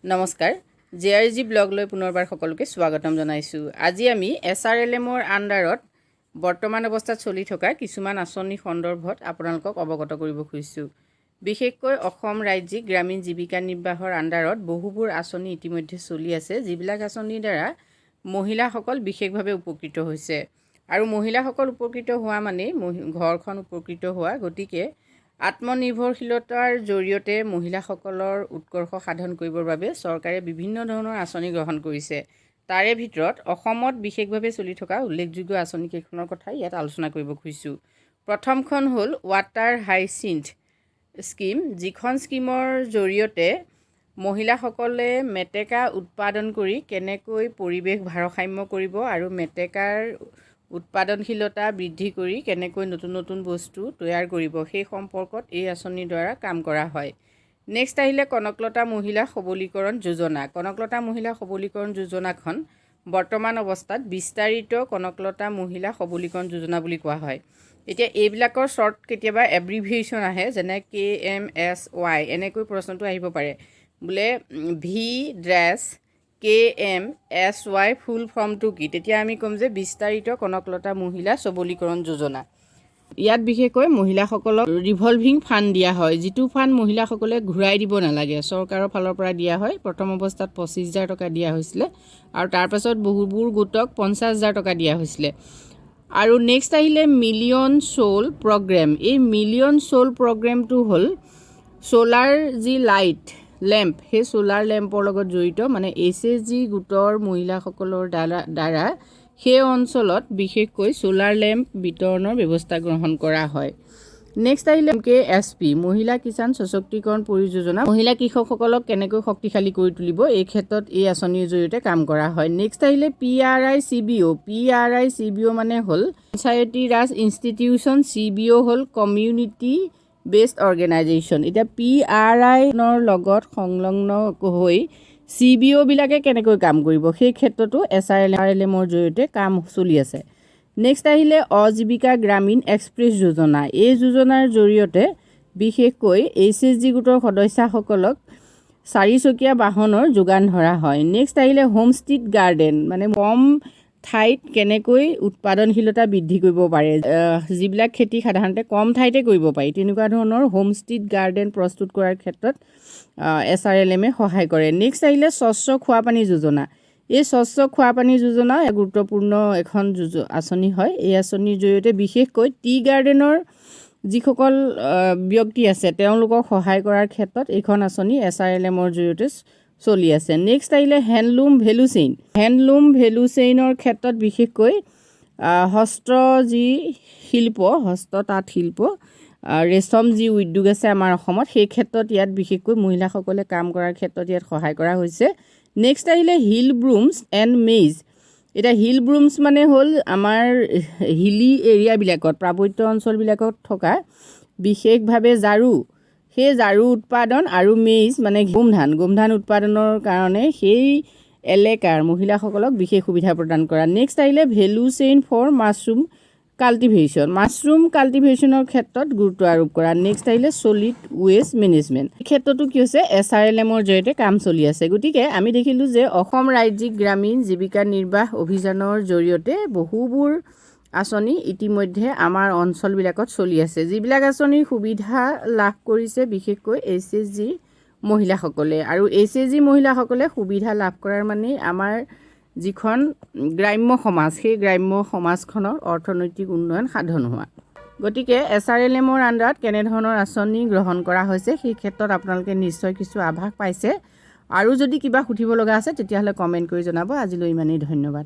নমস্কাৰ জেআৰজি ব্লগলৈ পুনৰবাৰ সকলোকে স্বাগতম জনাইছোঁ। আজি আমি ASRLMৰ আণ্ডাৰত বৰ্তমান অৱস্থাত চলি থকা কিছুমান আঁচনি সন্দৰ্ভত আপোনালোকক অৱগত কৰিব খুজিছোঁ। বিশেষকৈ অসম ৰাজ্যিক গ্ৰামীণ জীৱিকা নিৰ্বাহৰ আণ্ডাৰত বহুবোৰ আঁচনি ইতিমধ্যে চলি আছে, যিবিলাক আঁচনিৰ দ্বাৰা মহিলাসকল বিশেষভাৱে উপকৃত হৈছে। আৰু মহিলাসকল উপকৃত হোৱা মানেই ঘৰখন উপকৃত হোৱা। গতিকে আত্মনিৰ্ভৰশীলতাৰ জৰিয়তে মহিলাসকলৰ উৎকৰ্ষ সাধন কৰিবৰ বাবে চৰকাৰে বিভিন্ন ধৰণৰ আঁচনি গ্ৰহণ কৰিছে। তাৰে ভিতৰত অসমত বিশেষভাৱে চলি থকা উল্লেখযোগ্য আঁচনিকেইখনৰ কথা ইয়াত আলোচনা কৰিব খুজিছোঁ। প্ৰথমখন হ'ল ৱাটাৰ হাইচিন্থ স্কিম, যিখন স্কিমৰ জৰিয়তে মহিলাসকলে মেটেকা উৎপাদন কৰি কেনেকৈ পৰিৱেশ ভাৰসাম্য কৰিব আৰু মেটেকাৰ উৎপাদনশীলতা বৃদ্ধি কৰি কেনেকৈ নতুন নতুন বস্তু তৈয়াৰ কৰিব, সেই সম্পৰ্কত এই আঁচনিৰ দ্বাৰা কাম কৰা হয়। নেক্সট আহিলে কনকলতা মহিলা সবলীকৰণ যোজনা। কনকলতা মহিলা সবলীকৰণ যোজনাখন বৰ্তমান অৱস্থাত বিস্তাৰিত কনকলতা মহিলা সবলীকৰণ যোজনা বুলি কোৱা হয়। এতিয়া এইবিলাকৰ শ্বৰ্ট কেতিয়াবা এব্ৰিভিয়েশ্যন আহে, যেনে KMSY, এনেকৈ প্ৰশ্নটো আহিব পাৰে বোলে VKMSY ফুল ফৰ্মটো কি? তেতিয়া আমি ক'ম যে বিস্তাৰিত কনকলতা মহিলা সবলীকৰণ যোজনা। ইয়াত বিশেষকৈ মহিলাসকলক ৰিভলভিং ফাণ্ড দিয়া হয়, যিটো ফাণ্ড মহিলাসকলে ঘূৰাই দিব নালাগে, চৰকাৰৰ ফালৰ পৰা দিয়া হয়। প্ৰথম অৱস্থাত 25,000 টকা দিয়া হৈছিলে আৰু তাৰপাছত বহুবোৰ গোটক 50,000 টকা দিয়া হৈছিলে। আৰু নেক্সট আহিলে মিলিয়ন চ'ল প্ৰগ্ৰেম। এই মিলিয়ন চ'ল প্ৰগ্ৰেমটো হ'ল ছ'লাৰ যি লাইট লেম্প, সেই ছ'লাৰ লেম্পৰ লগত জড়িত, মানে ASRLM গোটৰ মহিলাসকলৰ দ্বাৰা সেই অঞ্চলত বিশেষকৈ ছ'লাৰ লেম্প বিতৰণৰ ব্যৱস্থা গ্ৰহণ কৰা হয়। নেক্সট আহিলে MKSP, মহিলা কিষাণ সশক্তিকৰণ পৰিযোজনা। মহিলা কৃষকসকলক কেনেকৈ শক্তিশালী কৰি তুলিব, এই ক্ষেত্ৰত এই আঁচনিৰ জৰিয়তে কাম কৰা হয়। নেক্সট আহিলে PRICBO। PRICBO মানে হ'ল পঞ্চায়তী ৰাজ ইনষ্টিটিউশ্যন, CBO হ'ল কমিউনিটি বেছড অৰ্গেনাইজেশ্যন। এতিয়া PRIৰ লগত সংলগ্ন হৈ CBO বিলাকে কেনেকৈ কাম কৰিব, সেই ক্ষেত্ৰতো ASRLMৰ জৰিয়তে কাম চলি আছে। নেক্সট আহিলে অজীৱিকা গ্ৰামীণ এক্সপ্ৰেছ যোজনা। এই যোজনাৰ জৰিয়তে বিশেষকৈ ASRLM গোটৰ সদস্যসকলক 4চকীয়া বাহনৰ যোগান ধৰা হয়। নেক্সট আহিলে হোমষ্টিড গাৰ্ডেন, মানে কম ঠাইত কেনেকৈ উৎপাদনশীলতা বৃদ্ধি কৰিব পাৰে, যিবিলাক খেতি সাধাৰণতে কম ঠাইতে কৰিব পাৰি, তেনেকুৱা ধৰণৰ হোমষ্টিড গাৰ্ডেন প্ৰস্তুত কৰাৰ ক্ষেত্ৰত ASRLMে সহায় কৰে। নেক্সট আহিলে স্বচ্ছ খোৱাপানী যোজনা। এই স্বচ্ছ খোৱাপানী যোজনা গুৰুত্বপূৰ্ণ এখন আঁচনি হয়। এই আঁচনিৰ জৰিয়তে বিশেষকৈ টি গাৰ্ডেনৰ যিসকল ব্যক্তি আছে তেওঁলোকক সহায় কৰাৰ ক্ষেত্ৰত এইখন আঁচনি ASRLMৰ জৰিয়তে চলি আছে। নেক্সট আহিলে handloom value chain. Handloom value চেইনৰ ক্ষেত্ৰত বিশেষকৈ হস্ত যি শিল্প, হস্ত তাঁত শিল্প, ৰেচম যি উদ্যোগ আছে আমাৰ অসমত, সেই ক্ষেত্ৰত ইয়াত বিশেষকৈ মহিলাসকলে কাম কৰাৰ ক্ষেত্ৰত ইয়াত সহায় কৰা হৈছে। নেক্সট আহিলে হিল ব্ৰুমছ এণ্ড মেইজ। এতিয়া হিল ব্ৰুমছ মানে হ'ল আমাৰ হিলি এৰিয়াবিলাকত, পাৰ্বত্য অঞ্চলবিলাকত থকা বিশেষভাৱে ঝাৰু, সেই ঝাৰু উৎপাদন, আৰু মেইজ মানে গোমধান উৎপাদনৰ কাৰণে সেই এলেকাৰ মহিলাসকলক বিশেষ সুবিধা প্ৰদান কৰা। নেক্সট আহিলে value chain for mushroom cultivation. Mushroom কাল্টিভেশ্যনৰ ক্ষেত্ৰত গুৰুত্ব আৰোপ কৰা। নেক্সট আহিলে ছলিড ৱেষ্ট মেনেজমেণ্ট। এই ক্ষেত্ৰতো কি হৈছে, ASRLMৰ জৰিয়তে কাম চলি আছে। গতিকে আমি দেখিলোঁ যে অসম ৰাজ্যিক গ্ৰামীণ জীৱিকা নিৰ্বাহ অভিযানৰ জৰিয়তে বহুবোৰ আঁচনি ইতিমধ্যে আমাৰ অঞ্চলবিলাকত চলি আছে, যিবিলাক আঁচনিৰ সুবিধা লাভ কৰিছে বিশেষকৈ ASRLM মহিলাসকলে। আৰু ASRLM মহিলাসকলে সুবিধা লাভ কৰাৰ মানে আমাৰ যিখন গ্ৰাম্য সমাজ, সেই গ্ৰাম্য সমাজখনৰ অৰ্থনৈতিক উন্নয়ন সাধন হোৱা। গতিকে ASRLMৰ আণ্ডাৰত কেনেধৰণৰ আঁচনি গ্ৰহণ কৰা হৈছে, সেই ক্ষেত্ৰত আপোনালোকে নিশ্চয় কিছু আভাস পাইছে। আৰু যদি কিবা সুধিব লগা আছে তেতিয়াহ'লে কমেণ্ট কৰি জনাব। আজিলৈ ইমানেই, ধন্যবাদ।